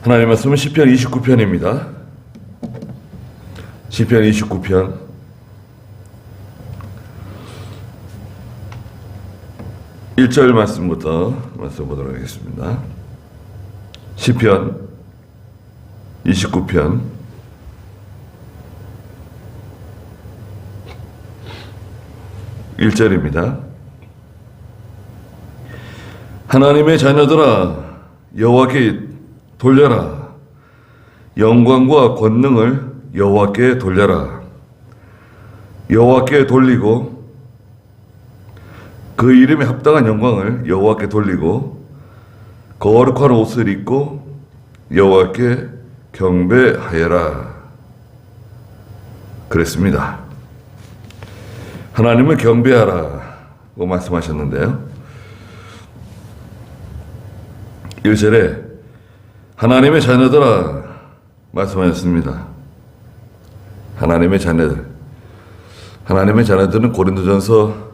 하나님 말씀은 시편 29편입니다. 시편 29편 1절 말씀부터 말씀 보도록 하겠습니다. 시편 29편 1절입니다. 하나님의 자녀들아 여호와께 돌려라. 영광과 권능을 여호와께 돌려라. 여호와께 돌리고 그 이름에 합당한 영광을 여호와께 돌리고 거룩한 옷을 입고 여호와께 경배하여라. 그랬습니다. 하나님을 경배하라고 말씀하셨는데요. 1절에 하나님의 자녀들아 말씀하셨습니다. 하나님의 자녀들. 하나님의 자녀들은 고린도전서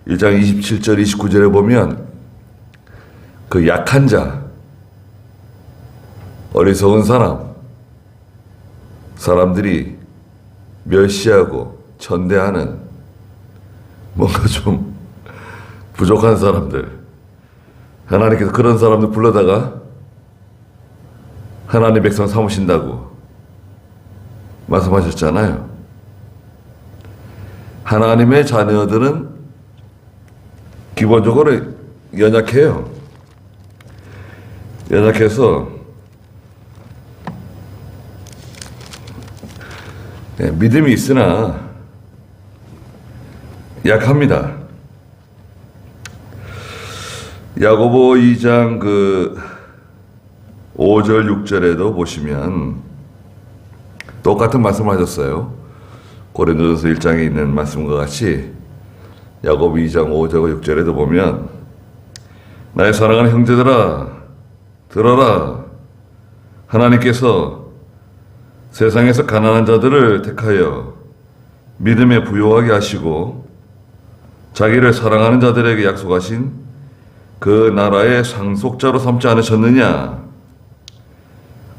1장 27절 29절에 보면 그 약한 자, 어리석은 사람들이 멸시하고 천대하는 뭔가 좀 부족한 사람들, 하나님께서 그런 사람들 불러다가 하나님 백성 삼으신다고 말씀하셨잖아요. 하나님의 자녀들은 기본적으로 연약해요. 연약해서 믿음이 있으나 약합니다. 야고보 2장 5절 6절에도 보시면 똑같은 말씀을 하셨어요. 고린도전서 1장에 있는 말씀과 같이 야고보 2장 5절 6절에도 보면 나의 사랑하는 형제들아 들어라. 하나님께서 세상에서 가난한 자들을 택하여 믿음에 부요하게 하시고 자기를 사랑하는 자들에게 약속하신 그 나라의 상속자로 삼지 않으셨느냐?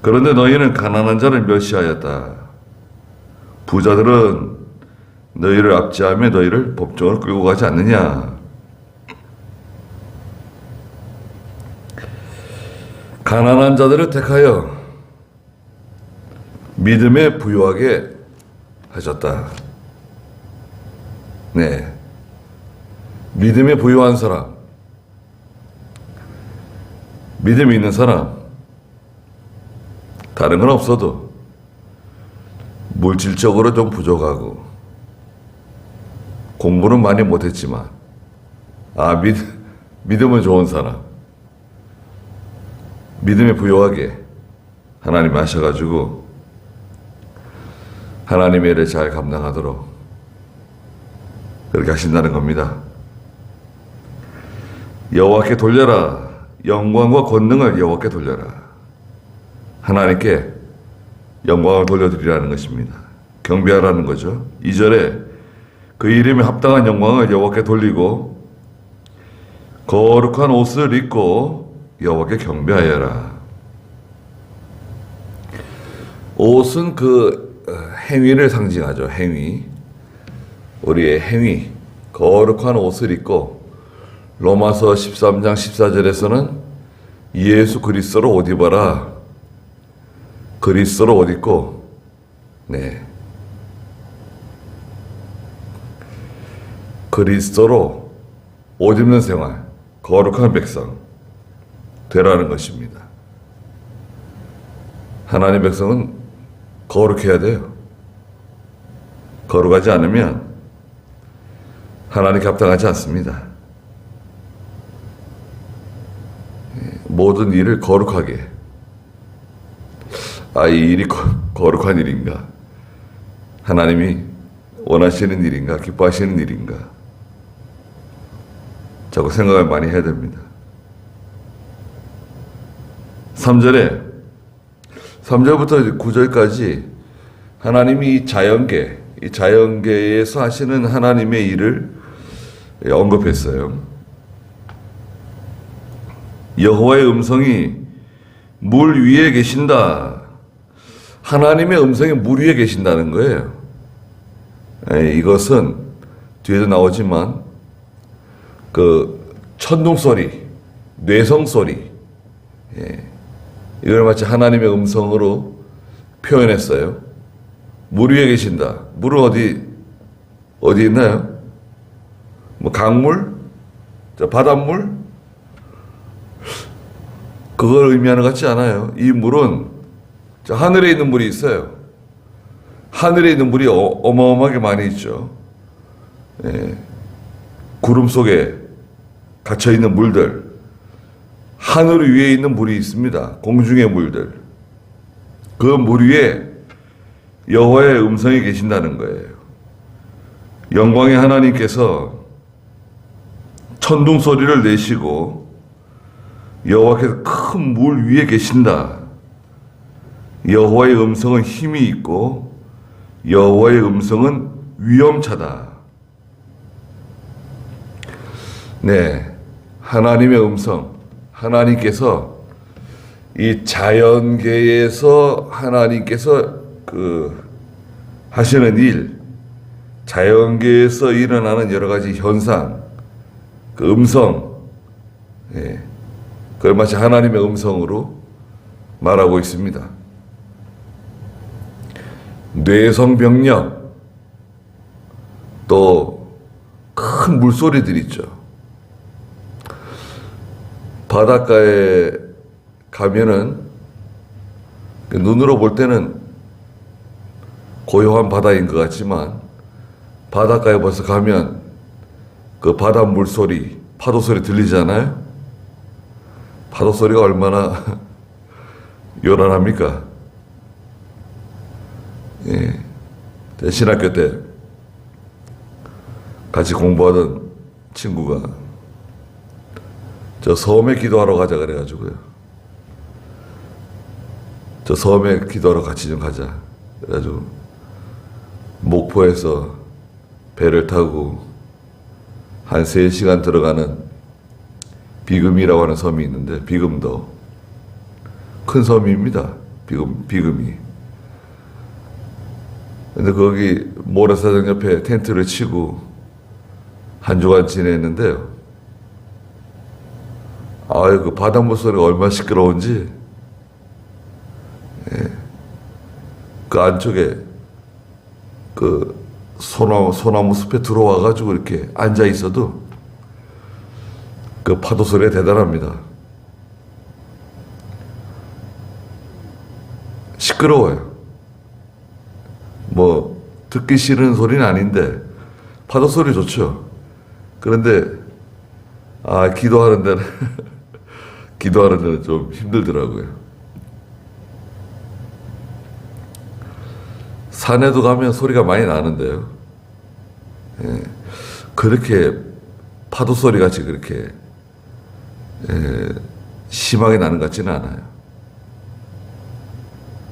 그런데 너희는 가난한 자를 멸시하였다. 부자들은 너희를 압제하며 너희를 법정으로 끌고 가지 않느냐? 가난한 자들을 택하여 믿음에 부요하게 하셨다. 네. 믿음에 부요한 사람, 믿음이 있는 사람, 다른 건 없어도 물질적으로 좀 부족하고 공부는 많이 못했지만 믿음은 좋은 사람, 믿음에 부요하게 하나님 하셔가지고 하나님의 일을 잘 감당하도록 그렇게 하신다는 겁니다. 여호와께 돌려라. 영광과 권능을 여호와께 돌려라. 하나님께 영광을 돌려드리라는 것입니다. 경배하라는 거죠. 2절에 그 이름에 합당한 영광을 여호와께 돌리고 거룩한 옷을 입고 여호와께 경배하여라. 옷은 그 행위를 상징하죠. 행위. 우리의 행위. 거룩한 옷을 입고 로마서 13장 14절에서는 예수 그리스도로 옷 입어라. 그리스도로 옷 입고, 네. 그리스도로 옷 입는 생활, 거룩한 백성 되라는 것입니다. 하나님의 백성은 거룩해야 돼요. 거룩하지 않으면 하나님께 합당하지 않습니다. 모든 일을 거룩하게. 이 일이 거룩한 일인가? 하나님이 원하시는 일인가? 기뻐하시는 일인가? 자꾸 생각을 많이 해야 됩니다. 3절부터 9절까지 하나님이 이 자연계에서 하시는 하나님의 일을 언급했어요. 여호와의 음성이 물 위에 계신다. 하나님의 음성이 물 위에 계신다는 거예요. 이것은 뒤에도 나오지만 그 천둥 소리, 뇌성 소리, 이걸 마치 하나님의 음성으로 표현했어요. 물 위에 계신다. 물은 어디 있나요? 뭐 강물? 바닷물? 그걸 의미하는 것 같지 않아요. 이 물은 하늘에 있는 물이 있어요. 하늘에 있는 물이 어마어마하게 많이 있죠. 구름 속에 갇혀있는 물들, 하늘 위에 있는 물이 있습니다. 공중의 물들. 그 물 위에 여호와의 음성이 계신다는 거예요. 영광의 하나님께서 천둥 소리를 내시고 여호와께서 큰 물 위에 계신다. 여호와의 음성은 힘이 있고 여호와의 음성은 위엄차다. 네, 하나님의 음성, 하나님께서 이 자연계에서 하나님께서 하시는 일, 자연계에서 일어나는 여러 가지 현상, 그 음성, 그걸 마치 하나님의 음성으로 말하고 있습니다. 뇌성병력, 또 큰 물소리들 있죠. 바닷가에 가면은 눈으로 볼 때는 고요한 바다인 것 같지만 바닷가에 벌써 가면 그 바닷물 소리, 파도 소리 들리잖아요. 파도 소리가 얼마나 요란합니까? 신학교 때 같이 공부하던 친구가 저 섬에 기도하러 가자 그래가지고요. 저 섬에 기도하러 같이 좀 가자. 그래가지고 목포에서 배를 타고 한 3시간 들어가는 비금이라고 하는 섬이 있는데, 비금도 큰 섬입니다. 비금이. 근데 거기 모래사장 옆에 텐트를 치고 한 주간 지냈는데요. 그 바닷물 소리가 얼마나 시끄러운지, 그 안쪽에 그 소나무 숲에 들어와가지고 이렇게 앉아 있어도 그 파도 소리가 대단합니다. 시끄러워요. 뭐 듣기 싫은 소리는 아닌데 파도 소리 좋죠. 그런데 기도하는 데는 기도하는 데는 좀 힘들더라고요. 산에도 가면 소리가 많이 나는데요. 그렇게 파도 소리 같이 그렇게 심하게 나는 것 같지는 않아요.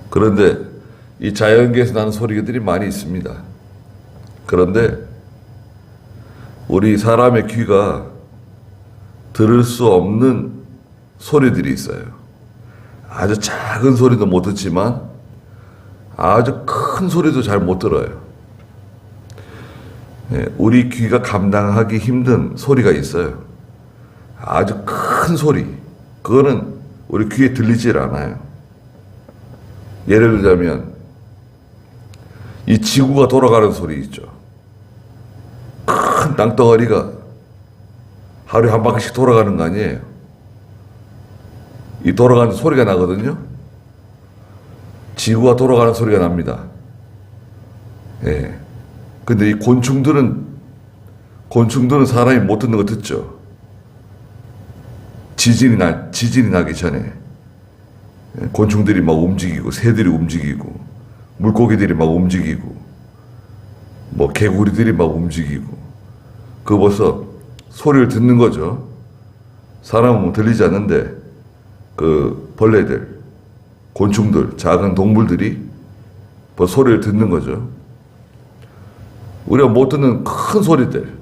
그런데 이 자연계에서 나는 소리들이 많이 있습니다. 그런데 우리 사람의 귀가 들을 수 없는 소리들이 있어요. 아주 작은 소리도 못 듣지만 아주 큰 소리도 잘 못 들어요. 우리 귀가 감당하기 힘든 소리가 있어요. 아주 큰 소리. 그거는 우리 귀에 들리질 않아요. 예를 들자면 이 지구가 돌아가는 소리 있죠. 큰 땅덩어리가 하루에 한 바퀴씩 돌아가는 거 아니에요. 이 돌아가는 소리가 나거든요. 지구가 돌아가는 소리가 납니다. 근데 이 곤충들은 사람이 못 듣는 거 듣죠. 지진이 나기 전에 곤충들이 막 움직이고, 새들이 움직이고, 물고기들이 막 움직이고, 뭐 개구리들이 막 움직이고, 그거 벌써 소리를 듣는 거죠. 사람은 들리지 않는데 그 벌레들, 곤충들, 작은 동물들이 벌써 소리를 듣는 거죠. 우리가 못 듣는 큰 소리들,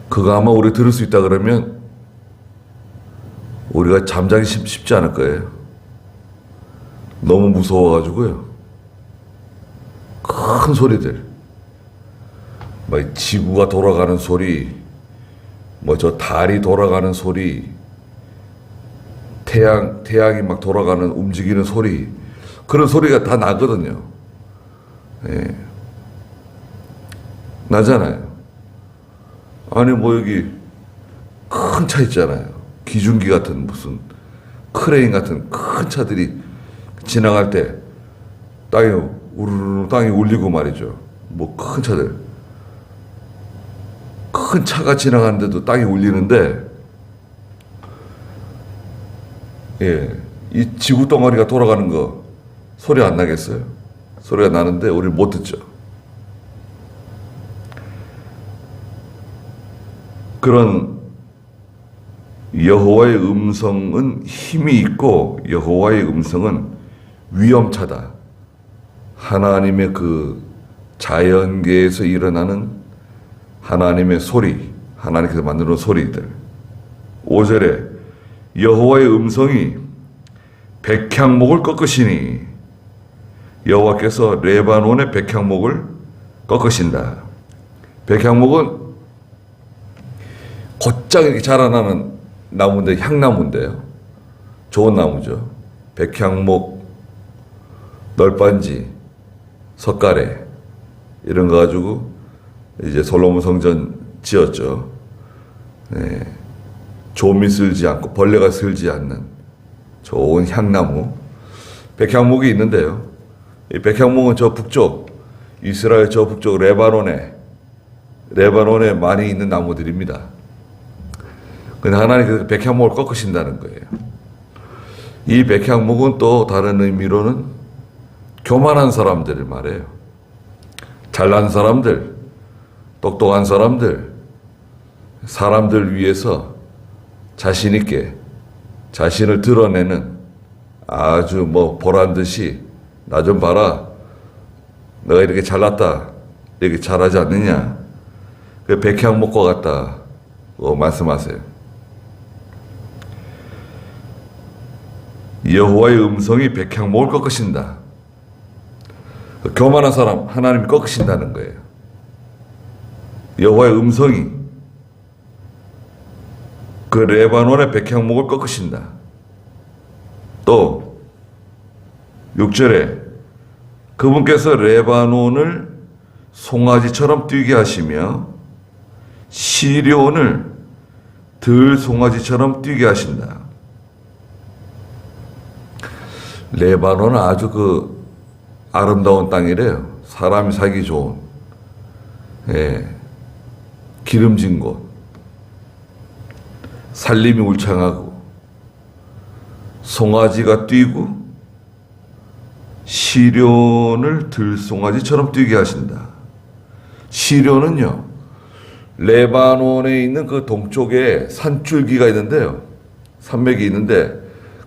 그거 아마 우리 들을 수 있다 그러면 우리가 잠자기 쉽지 않을 거예요. 너무 무서워가지고요. 큰 소리들, 막 지구가 돌아가는 소리, 뭐 저 달이 돌아가는 소리, 태양이 막 돌아가는 움직이는 소리, 그런 소리가 다 나거든요. 예. 나잖아요. 아니 뭐 여기 큰 차 있잖아요. 기중기 같은 무슨 크레인 같은 큰 차들이 지나갈 때 땅이 우르르 땅이 울리고 말이죠. 뭐 큰 차들, 큰 차가 지나가는데도 땅이 울리는데, 예, 이 지구 덩어리가 돌아가는 거 소리 안 나겠어요? 소리가 나는데 우리 못 듣죠. 그런 여호와의 음성은 힘이 있고 여호와의 음성은 위험차다. 하나님의 그 자연계에서 일어나는 하나님의 소리, 하나님께서 만드는 소리들. 5절에 여호와의 음성이 백향목을 꺾으시니, 여호와께서 레바논의 백향목을 꺾으신다. 백향목은 곧장 이렇게 자라나는 나무인데, 향나무인데요. 좋은 나무죠. 백향목, 널빤지, 석가래 이런 거 가지고 이제 솔로몬 성전 지었죠. 네. 좀이 쓸지 않고 벌레가 쓸지 않는 좋은 향나무, 백향목이 있는데요. 이 백향목은 저 북쪽, 이스라엘 저 북쪽 레바논에 많이 있는 나무들입니다. 근데 하나님께서 백향목을 꺾으신다는 거예요. 이 백향목은 또 다른 의미로는 교만한 사람들을 말해요. 잘난 사람들, 똑똑한 사람들 위해서 자신 있게 자신을 드러내는, 아주 뭐 보란 듯이 나 좀 봐라, 내가 이렇게 잘났다, 이렇게 잘하지 않느냐, 그 백향목과 같다고 말씀하세요. 여호와의 음성이 백향목을 꺾으신다. 그 교만한 사람 하나님이 꺾으신다는 거예요. 여호와의 음성이 그 레바논의 백향목을 꺾으신다. 또 6절에 그분께서 레바논을 송아지처럼 뛰게 하시며 시려온을 들송아지처럼 뛰게 하신다. 레바논은 아주 그 아름다운 땅이래요. 사람이 살기 좋은, 예, 기름진 곳, 살림이 울창하고 송아지가 뛰고 시련을 들송아지처럼 뛰게 하신다. 시련은요, 레바논에 있는 그 동쪽에 산줄기가 있는데요, 산맥이 있는데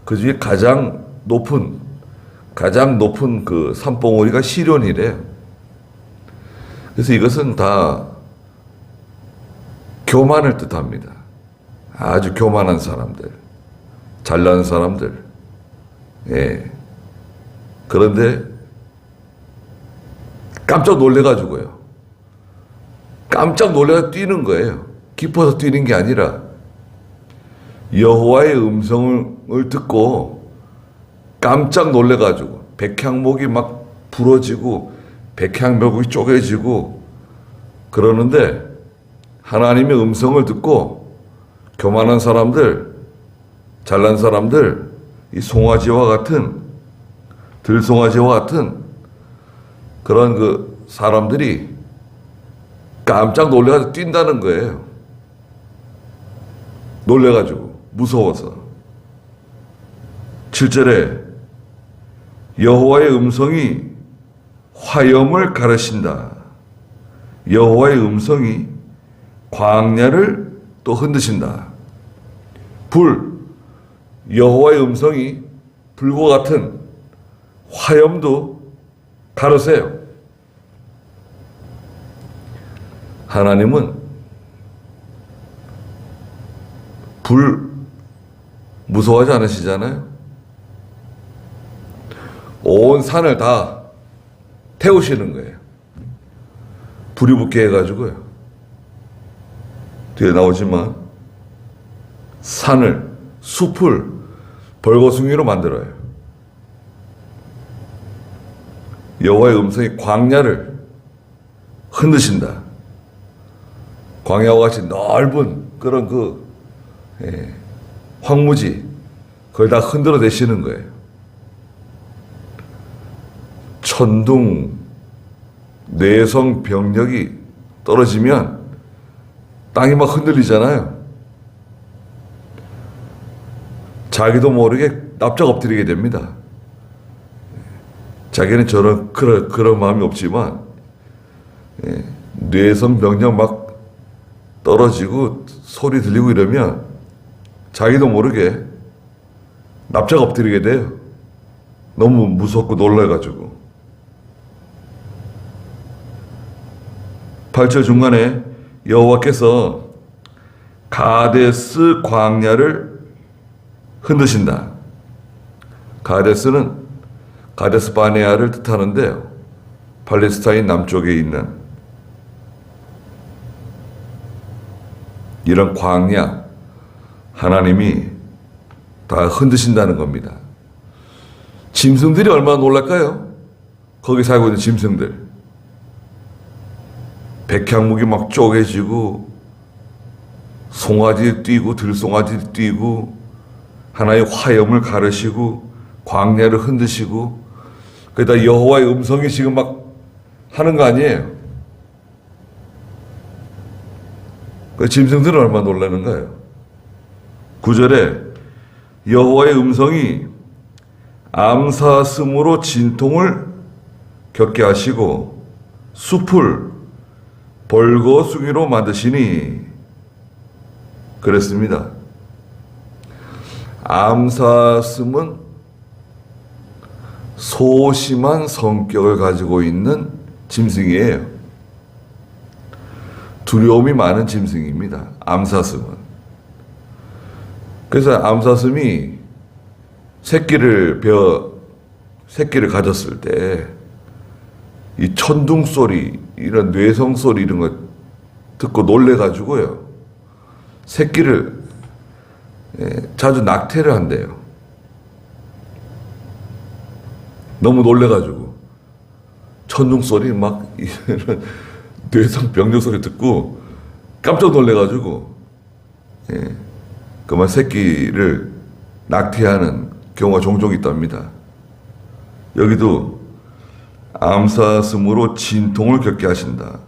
그 중에 가장 높은 그 산봉우리가 시련이래요. 그래서 이것은 다 교만을 뜻합니다. 아주 교만한 사람들, 잘난 사람들. 예. 그런데 깜짝 놀래가지고요. 깜짝 놀래가 뛰는 거예요. 기뻐서 뛰는 게 아니라 여호와의 음성을 듣고 깜짝 놀래가지고 백향목이 막 부러지고 백향목이 쪼개지고 그러는데, 하나님의 음성을 듣고 교만한 사람들, 잘난 사람들, 이 송아지와 같은, 들송아지와 같은 그런 그 사람들이 깜짝 놀래가지고 뛴다는 거예요. 놀래가지고 무서워서. 7절에 여호와의 음성이 화염을 가르신다. 여호와의 음성이 광야를 또 흔드신다. 여호와의 음성이 불과 같은 화염도 가르세요. 하나님은 무서워하지 않으시잖아요? 온 산을 다 태우시는 거예요. 불이 붙게 해가지고요. 뒤에 나오지만 산을, 숲을 벌거숭이로 만들어요. 여호와의 음성이 광야를 흔드신다. 광야와 같이 넓은 그런 황무지, 그걸 다 흔들어 내시는 거예요. 천둥, 뇌성 병력이 떨어지면 땅이 막 흔들리잖아요. 자기도 모르게 납작 엎드리게 됩니다. 자기는 그런 마음이 없지만, 뇌성 병력 막 떨어지고 소리 들리고 이러면 자기도 모르게 납작 엎드리게 돼요. 너무 무섭고 놀라가지고. 8절 중간에 여호와께서 가데스 광야를 흔드신다. 가데스는 가데스 바네아를 뜻하는데요. 팔레스타인 남쪽에 있는 이런 광야, 하나님이 다 흔드신다는 겁니다. 짐승들이 얼마나 놀랄까요? 거기 살고 있는 짐승들. 백향목이 막 쪼개지고, 송아지 뛰고, 들송아지 뛰고, 하나의 화염을 가르시고, 광야를 흔드시고, 그러다 여호와의 음성이 지금 막 하는 거 아니에요? 그 짐승들은 얼마나 놀라는가요? 9절에 여호와의 음성이 암사슴으로 진통을 겪게 하시고 숲을 벌거숭이로 만드시니 그랬습니다. 암사슴은 소심한 성격을 가지고 있는 짐승이에요. 두려움이 많은 짐승입니다. 암사슴은. 그래서 암사슴이 새끼를 가졌을 때 이 천둥 소리, 이런 뇌성 소리 이런 거 듣고 놀래가지고요. 새끼를 자주 낙태를 한대요. 너무 놀래가지고 천둥 소리 막 이런 뇌성 병력 소리 듣고 깜짝 놀래가지고 그만 새끼를 낙태하는 경우가 종종 있답니다. 여기도 암사슴으로 진통을 겪게 하신다.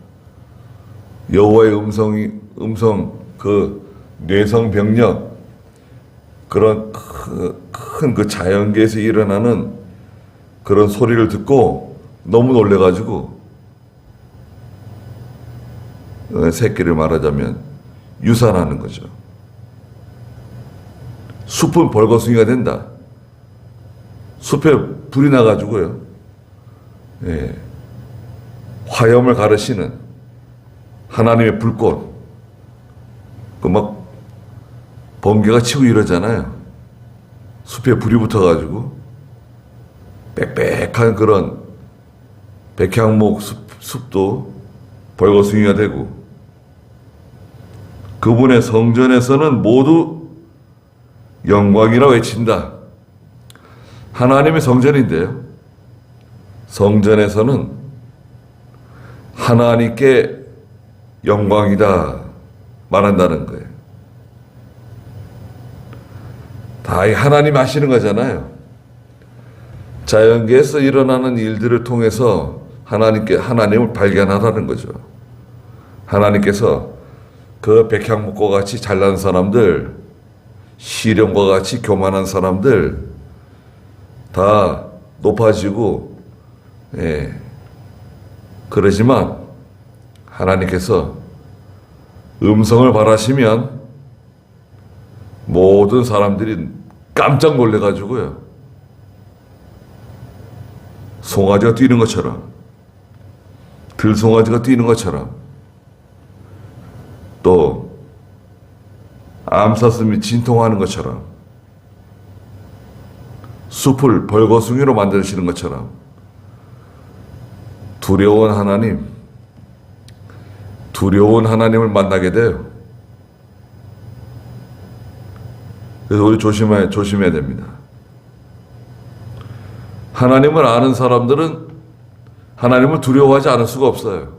여호와의 음성 그 뇌성 병력, 그런 큰 그 자연계에서 일어나는 그런 소리를 듣고 너무 놀래가지고 새끼를 말하자면 유산하는 거죠. 숲은 벌거숭이가 된다. 숲에 불이 나가지고요. 화염을 가르시는 하나님의 불꽃, 그 막 번개가 치고 이러잖아요. 숲에 불이 붙어가지고 빽빽한 그런 백향목 숲도 벌거숭이가 되고, 그분의 성전에서는 모두 영광이라 외친다. 하나님의 성전인데요. 성전에서는 하나님께 영광이다 말한다는 거예요. 다 하나님 하시는 거잖아요. 자연계에서 일어나는 일들을 통해서 하나님을 발견하라는 거죠. 하나님께서 그 백향목과 같이 잘난 사람들, 시련과 같이 교만한 사람들 다 높아지고, 그러지만 하나님께서 음성을 발하시면 모든 사람들이 깜짝 놀래가지고요. 송아지가 뛰는 것처럼, 들송아지가 뛰는 것처럼, 또 암사슴이 진통하는 것처럼 숲을 벌거숭이로 만드시는 것처럼 두려운 하나님을 만나게 돼요. 그래서 우리 조심해야 됩니다. 하나님을 아는 사람들은 하나님을 두려워하지 않을 수가 없어요.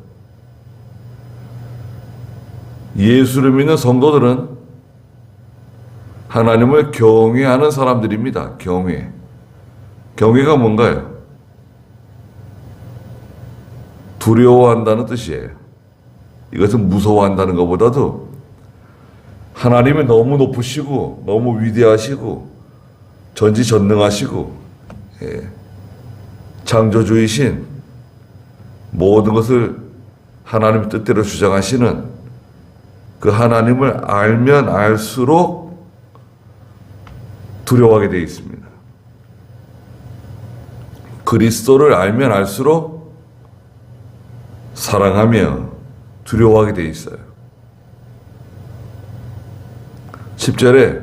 예수를 믿는 성도들은 하나님을 경외하는 사람들입니다. 경외가 뭔가요? 두려워한다는 뜻이에요. 이것은 무서워한다는 것보다도 하나님이 너무 높으시고 너무 위대하시고 전지전능하시고 창조주이신 모든 것을 하나님의 뜻대로 주장하시는 그 하나님을 알면 알수록 두려워하게 되어 있습니다. 그리스도를 알면 알수록 사랑하며 두려워하게 되어 있어요. 10절에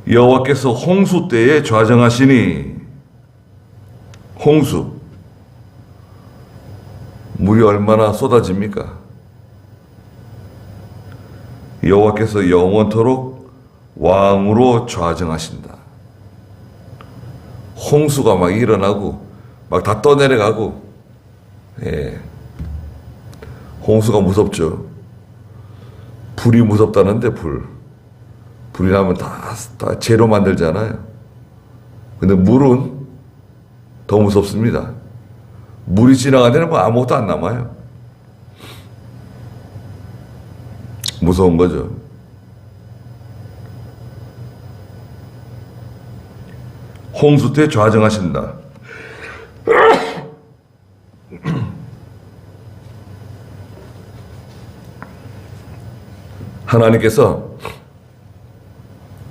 여호와께서 홍수 때에 좌정하시니, 홍수, 물이 얼마나 쏟아집니까? 여호와께서 영원토록 왕으로 좌정하신다. 홍수가 막 일어나고 막 다 떠내려가고, 홍수가 무섭죠. 불이 무섭다는데 불이 나면 다 재로 만들잖아요. 근데 물은 더 무섭습니다. 물이 지나가면 뭐 아무것도 안 남아요. 무서운 거죠. 홍수 때 좌정하신다. 하나님께서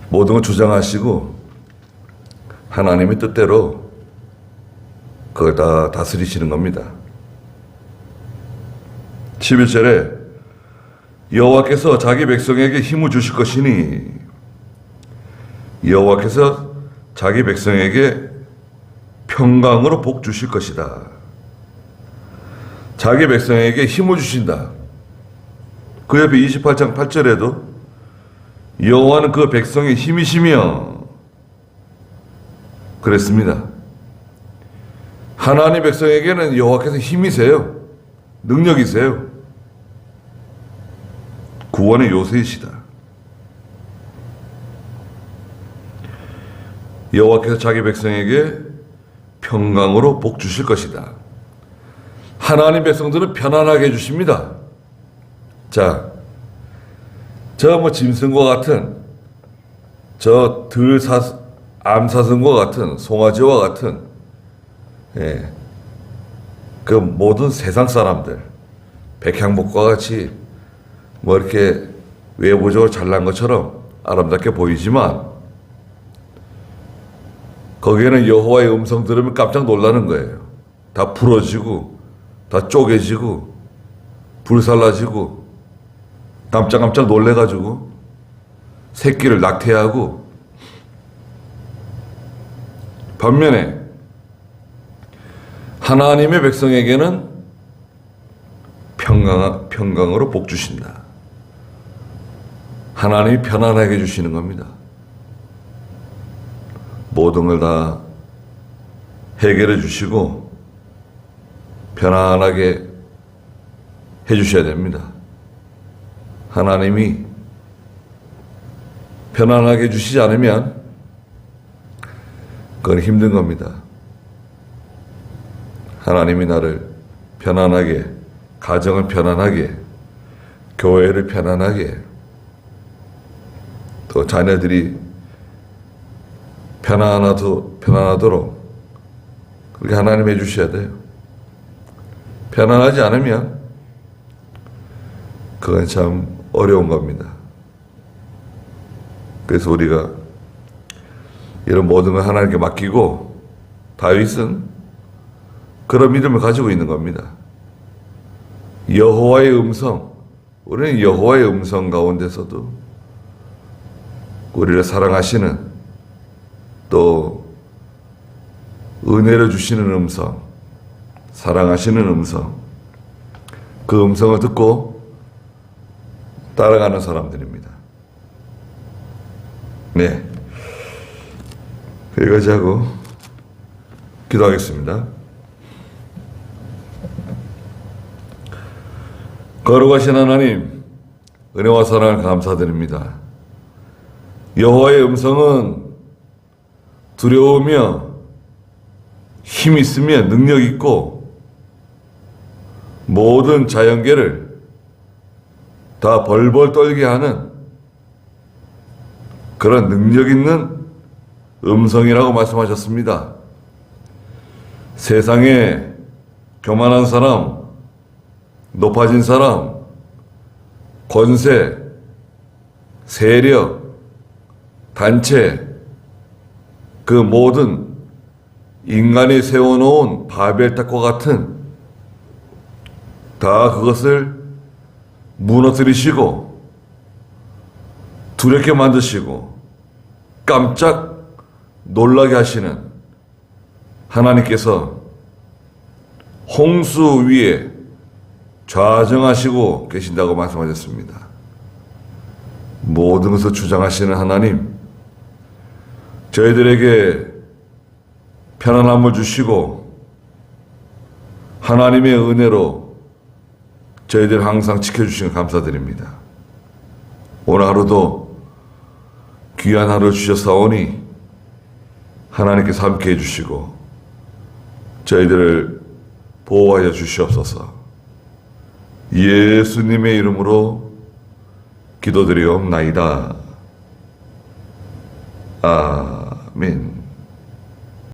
모든 걸 주장하시고 하나님의 뜻대로 그걸 다 다스리시는 겁니다. 11절에 여호와께서 자기 백성에게 힘을 주실 것이니, 여호와께서 자기 백성에게 평강으로 복 주실 것이다. 자기 백성에게 힘을 주신다. 그 옆에 28장 8절에도 여호와는 그 백성의 힘이시며 그랬습니다. 하나님 백성에게는 여호와께서 힘이세요. 능력이세요. 구원의 요새이시다. 여호와께서 자기 백성에게 평강으로 복 주실 것이다. 하나님 백성들은 편안하게 해주십니다. 자, 저 짐승과 같은, 저 암사슴과 같은, 송아지와 같은, 그 모든 세상 사람들, 백향목과 같이 뭐 이렇게 외부적으로 잘난 것처럼 아름답게 보이지만, 거기에는 여호와의 음성 들으면 깜짝 놀라는 거예요. 다 부러지고, 다 쪼개지고, 불살라지고, 깜짝깜짝 놀래가지고 새끼를 낙태하고, 반면에 하나님의 백성에게는 평강으로 복 주신다. 하나님이 편안하게 해주시는 겁니다. 모든 걸 다 해결해 주시고 편안하게 해주셔야 됩니다. 하나님이 편안하게 해주시지 않으면 그건 힘든 겁니다. 하나님이 나를 편안하게, 가정을 편안하게, 교회를 편안하게, 또 자녀들이 편안하도록 그렇게 하나님 해주셔야 돼요. 편안하지 않으면 그건 참 어려운 겁니다. 그래서 우리가 이런 모든 걸 하나님께 맡기고, 다윗은 그런 믿음을 가지고 있는 겁니다. 여호와의 음성, 우리는 여호와의 음성 가운데서도 우리를 사랑하시는, 또 은혜를 주시는 음성, 사랑하시는 음성, 그 음성을 듣고 따라가는 사람들입니다. 네. 여기까지 하고 기도하겠습니다. 거룩하신 하나님, 은혜와 사랑을 감사드립니다. 여호와의 음성은 두려우며 힘 있으며 능력 있고 모든 자연계를 다 벌벌 떨게 하는 그런 능력 있는 음성이라고 말씀하셨습니다. 세상에 교만한 사람, 높아진 사람, 권세, 세력, 단체, 그 모든 인간이 세워놓은 바벨탑과 같은 다 그것을 무너뜨리시고 두렵게 만드시고 깜짝 놀라게 하시는 하나님께서 홍수 위에 좌정하시고 계신다고 말씀하셨습니다. 모든 것을 주장하시는 하나님, 저희들에게 편안함을 주시고 하나님의 은혜로 저희들 항상 지켜주시는 감사드립니다. 오늘 하루도 귀한 하루 주셨사오니 하나님께서 함께 해주시고 저희들을 보호하여 주시옵소서. 예수님의 이름으로 기도드리옵나이다.